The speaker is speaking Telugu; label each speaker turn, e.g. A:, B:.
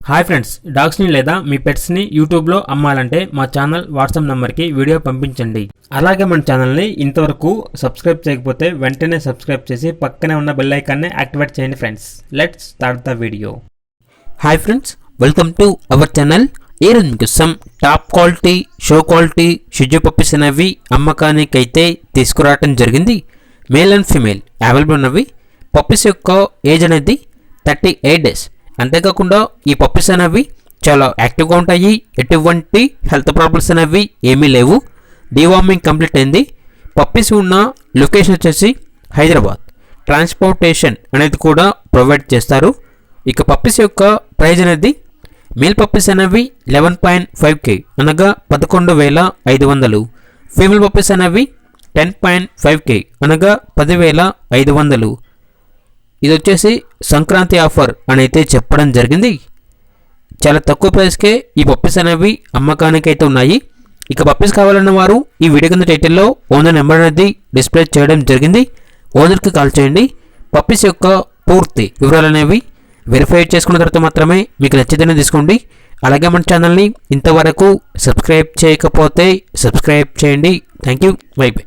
A: హాయ్ ఫ్రెండ్స్, డాగ్స్ని లేదా మీ పెట్స్ని యూట్యూబ్లో అమ్మాలంటే మా ఛానల్ వాట్సాప్ నెంబర్కి వీడియో పంపించండి. అలాగే మన ఛానల్ని ఇంతవరకు సబ్స్క్రైబ్ చేయకపోతే వెంటనే సబ్స్క్రైబ్ చేసి పక్కనే ఉన్న బెల్ ఐకాన్ని యాక్టివేట్ చేయండి friends. Let's start the video.
B: Hi friends, welcome to our channel. ఈరోజు మీకు టాప్ క్వాలిటీ షో క్వాలిటీ షిజు పప్పీస్ అనేవి అమ్మకానికైతే తీసుకురావడం జరిగింది. మేల్ అండ్ ఫీమేల్ అవైలబుల్ ఉన్నవి. పప్పీస్ యొక్క ఏజ్ అనేది 38 days. అంతేకాకుండా ఈ పప్పీస్ అనేవి చాలా యాక్టివ్గా ఉంటాయి. ఎటువంటి హెల్త్ ప్రాబ్లమ్స్ అనేవి ఏమీ లేవు. డీవార్మింగ్ కంప్లీట్ అయింది. పప్పీస్ ఉన్న లొకేషన్ వచ్చేసి హైదరాబాద్. ట్రాన్స్పోర్టేషన్ అనేది కూడా ప్రొవైడ్ చేస్తారు. ఇక పప్పీస్ యొక్క ప్రైజ్ అనేది మేల్ పప్పీస్ అనేవి 11.5K అనగా 11,500. ఫీమేల్ పప్పీస్ అనేవి 10.5K అనగా 10,500. ఇది వచ్చేసి సంక్రాంతి ఆఫర్ అని అయితే చెప్పడం జరిగింది. చాలా తక్కువ ప్రైస్కే ఈ పప్పీస్ అనేవి అమ్మకానికి అయితే ఉన్నాయి. ఇక పప్పీస్ కావాలన్న వారు ఈ వీడియో కింద టైటిల్లో ఓనర్ నెంబర్ అనేది డిస్ప్లే చేయడం జరిగింది. ఓనర్కి కాల్ చేయండి. పప్పీస్ యొక్క పూర్తి వివరాలు అనేవి వెరిఫై చేసుకున్న తర్వాత మాత్రమే మీకు నచ్చితేనే తీసుకోండి. అలాగే మన ఛానల్ని ఇంతవరకు సబ్స్క్రైబ్ చేయకపోతే సబ్స్క్రైబ్ చేయండి. Thank you. By by.